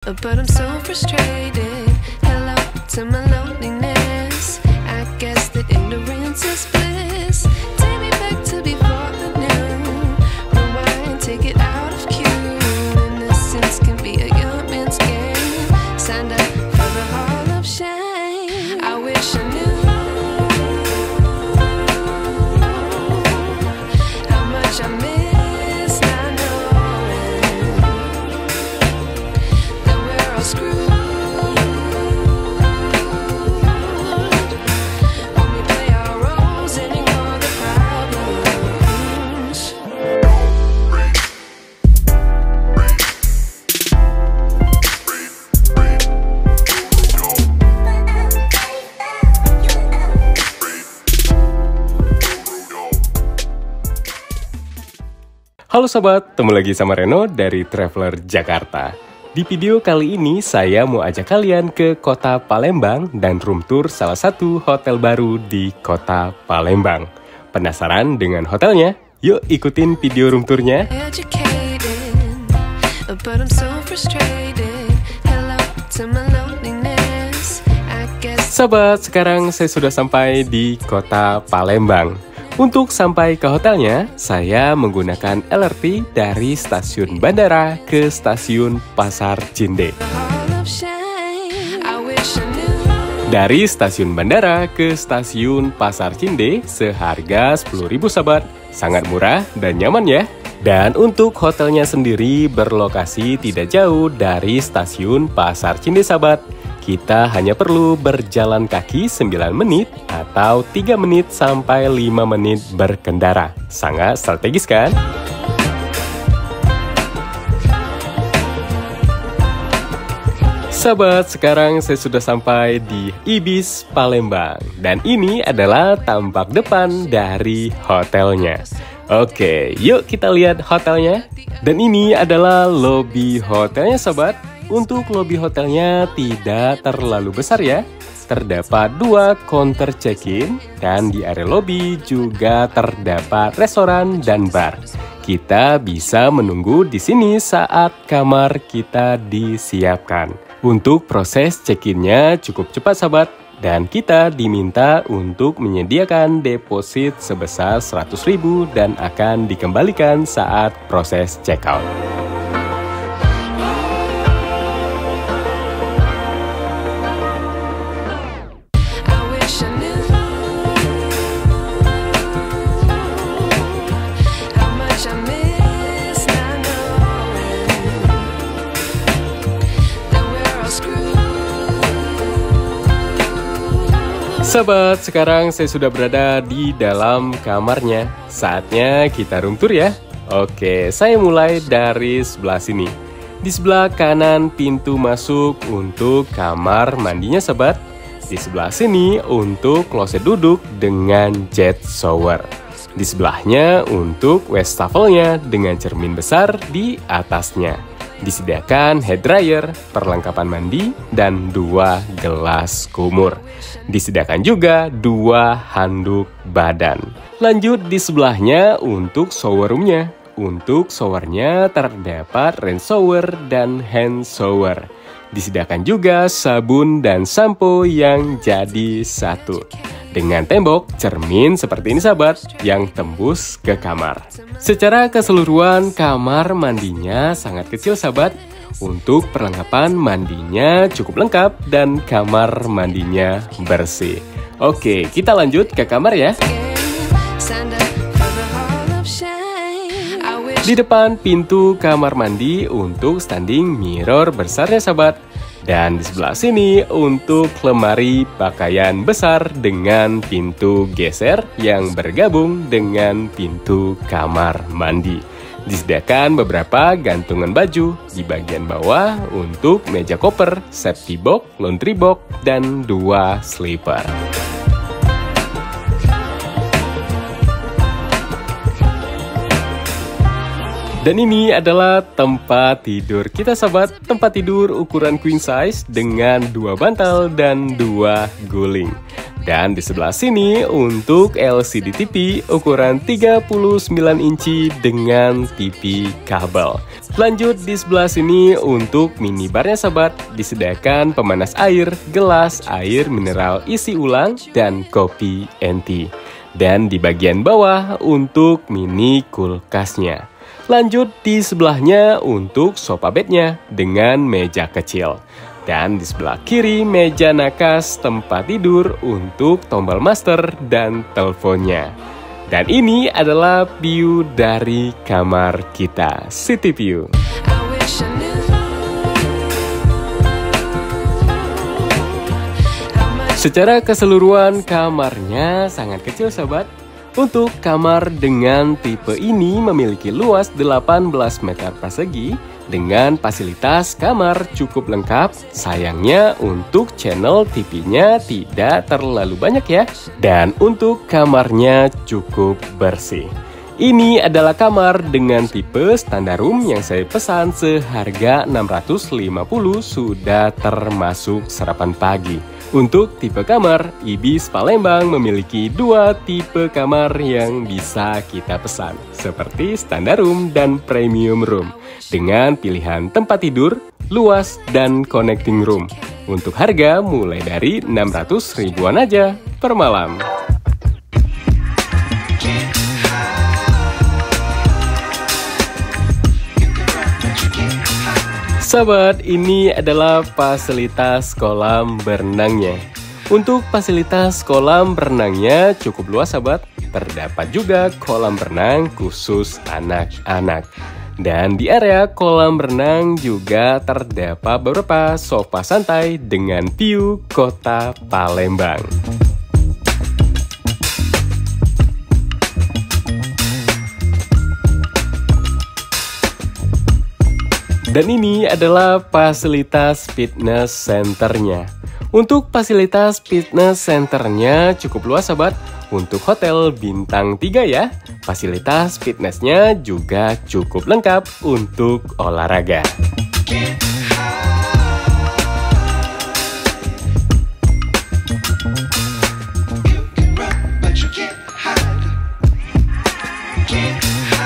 But I'm so frustrated. Hello to my loneliness. I guess that ignorance is bliss. Take me back to before the new. Rewind, take it out of cue. Innocence can be a young man's game. Signed up for the hall of shame. I wish I knew how much I miss not knowing that we're all screwed when we play our roles and ignore the problems. Halo sobat, ketemu lagi sama Reno dari Traveler Jakarta. Di video kali ini saya mau ajak kalian ke kota Palembang dan room tour salah satu hotel baru di kota Palembang. Penasaran dengan hotelnya? Yuk ikutin video room tournya. Educated, but I'm so frustrated. Hello to my loneliness. I guess Sobat, sekarang saya sudah sampai di kota Palembang. Untuk sampai ke hotelnya, saya menggunakan LRT dari stasiun bandara ke stasiun Pasar Cinde. the hall of shame. I wish I knew. Dari stasiun bandara ke stasiun Pasar Cinde seharga 10.000 sobat. Sangat murah dan nyaman ya. Dan untuk hotelnya sendiri berlokasi tidak jauh dari stasiun Pasar Cinde sobat. Kita hanya perlu berjalan kaki 9 menit atau 3 menit sampai 5 menit berkendara. Sangat strategis kan? Sahabat, sekarang saya sudah sampai di Ibis Palembang. Dan ini adalah tampak depan dari hotelnya. Oke, yuk kita lihat hotelnya. Dan ini adalah lobi hotelnya sobat. Untuk lobi hotelnya tidak terlalu besar ya. Terdapat 2 counter check-in dan di area lobi juga terdapat restoran dan bar. Kita bisa menunggu di sini saat kamar kita disiapkan. Untuk proses check-innya cukup cepat sahabat. Dan kita diminta untuk menyediakan deposit sebesar 100.000 dan akan dikembalikan saat proses check-out. I wish I knew how much I miss not knowing that we're all screwed. Sobat, sekarang saya sudah berada di dalam kamarnya. Saatnya kita room tour ya. Oke, saya mulai dari sebelah sini. Di sebelah kanan pintu masuk untuk kamar mandinya sobat. Di sebelah sini untuk kloset duduk dengan jet shower. Di sebelahnya untuk wastafelnya dengan cermin besar di atasnya. Disediakan head dryer, perlengkapan mandi, dan 2 gelas kumur. Disediakan juga 2 handuk badan. Lanjut di sebelahnya untuk shower roomnya. Untuk showernya terdapat rain shower dan hand shower. Disediakan juga sabun dan sampo yang jadi satu. Dengan tembok cermin seperti ini sahabat yang tembus ke kamar. Secara keseluruhan kamar mandinya sangat kecil sahabat. Untuk perlengkapan mandinya cukup lengkap dan kamar mandinya bersih. Oke, kita lanjut ke kamar ya. Signed up for the hall of shame. I wish Di depan pintu kamar mandi untuk standing mirror besarnya sahabat. Dan di sebelah sini untuk lemari pakaian besar dengan pintu geser yang bergabung dengan pintu kamar mandi. Disediakan beberapa gantungan baju di bagian bawah untuk meja koper, safety box, laundry box, dan 2 slipper. Dan ini adalah tempat tidur kita sahabat, tempat tidur ukuran queen size dengan 2 bantal dan 2 guling. Dan di sebelah sini untuk LCD TV ukuran 39 inci dengan TV kabel. Lanjut di sebelah sini untuk minibarnya sahabat, disediakan pemanas air, gelas air mineral isi ulang, dan kopi enti. Dan di bagian bawah untuk mini kulkasnya. Lanjut di sebelahnya untuk sofa bednya dengan meja kecil. Dan di sebelah kiri meja nakas tempat tidur untuk tombol master dan teleponnya. Dan ini adalah view dari kamar kita, city view. Secara keseluruhan kamarnya sangat kecil sahabat. Untuk kamar dengan tipe ini memiliki luas 18 meter persegi dengan fasilitas kamar cukup lengkap. Sayangnya untuk channel TV-nya tidak terlalu banyak ya. Dan untuk kamarnya cukup bersih. Ini adalah kamar dengan tipe standar room yang saya pesan seharga 650 sudah termasuk sarapan pagi. Untuk tipe kamar, Ibis Palembang memiliki 2 tipe kamar yang bisa kita pesan, seperti standar room dan premium room, dengan pilihan tempat tidur, luas, dan connecting room. Untuk harga mulai dari 600 ribuan aja per malam. Sahabat, ini adalah fasilitas kolam berenangnya. Untuk fasilitas kolam berenangnya cukup luas sahabat. Terdapat juga kolam berenang khusus anak-anak. Dan di area kolam berenang juga terdapat beberapa sofa santai dengan view kota Palembang. Dan ini adalah fasilitas fitness centernya. Untuk fasilitas fitness centernya cukup luas sahabat. Untuk hotel bintang 3 ya. Fasilitas fitnessnya juga cukup lengkap untuk olahraga.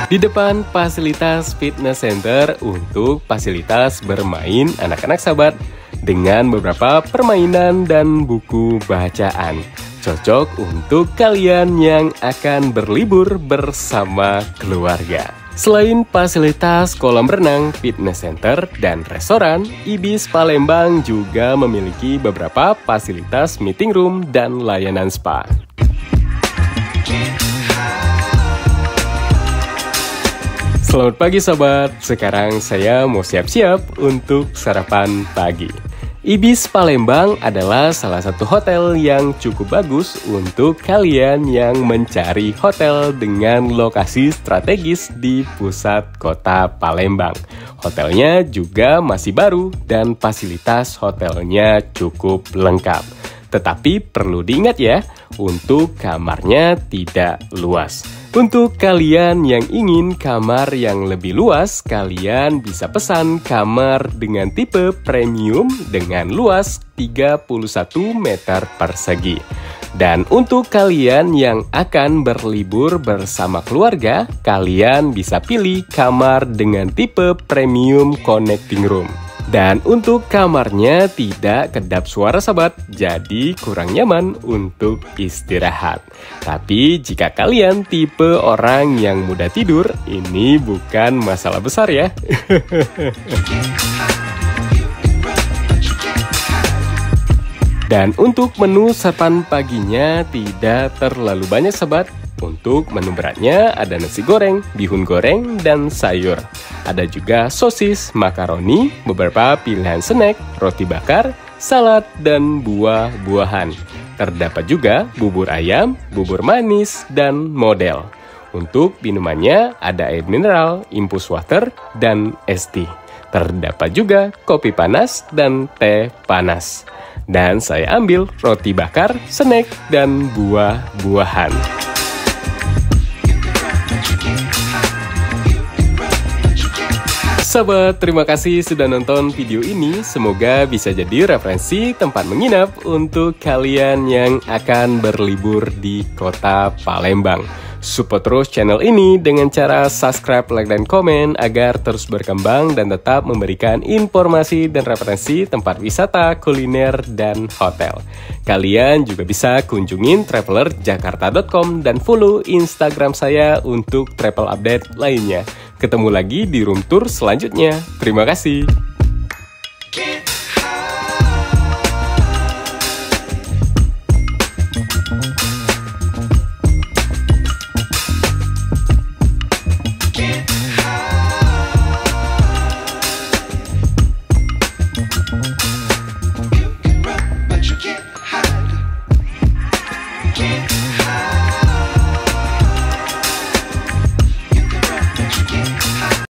Di depan fasilitas fitness center untuk fasilitas bermain anak-anak sahabat dengan beberapa permainan dan buku bacaan. Cocok untuk kalian yang akan berlibur bersama keluarga. Selain fasilitas kolam renang, fitness center, dan restoran, Ibis Palembang juga memiliki beberapa fasilitas meeting room dan layanan spa. Selamat pagi sahabat, sekarang saya mau siap-siap untuk sarapan pagi. Ibis Palembang adalah salah satu hotel yang cukup bagus untuk kalian yang mencari hotel dengan lokasi strategis di pusat kota Palembang. Hotelnya juga masih baru dan fasilitas hotelnya cukup lengkap. Tetapi perlu diingat ya, untuk kamarnya tidak luas. Untuk kalian yang ingin kamar yang lebih luas, kalian bisa pesan kamar dengan tipe premium dengan luas 31 meter persegi. Dan untuk kalian yang akan berlibur bersama keluarga, kalian bisa pilih kamar dengan tipe premium connecting room. Dan untuk kamarnya tidak kedap suara sahabat, jadi kurang nyaman untuk istirahat. Tapi jika kalian tipe orang yang mudah tidur, ini bukan masalah besar ya. Dan untuk menu sarapan paginya tidak terlalu banyak sahabat. Untuk menu beratnya ada nasi goreng, bihun goreng, dan sayur. Ada juga sosis, makaroni, beberapa pilihan snack, roti bakar, salad, dan buah-buahan. Terdapat juga bubur ayam, bubur manis, dan model. Untuk minumannya ada air mineral, infus water, dan es teh. Terdapat juga kopi panas dan teh panas. Dan saya ambil roti bakar, snack, dan buah-buahan. Sahabat, terima kasih sudah nonton video ini. Semoga bisa jadi referensi tempat menginap untuk kalian yang akan berlibur di kota Palembang. Support terus channel ini dengan cara subscribe, like, dan komen agar terus berkembang dan tetap memberikan informasi dan referensi tempat wisata, kuliner, dan hotel. Kalian juga bisa kunjungin travelerjakarta.com dan follow Instagram saya untuk travel update lainnya. Ketemu lagi di room tour selanjutnya. Terima kasih.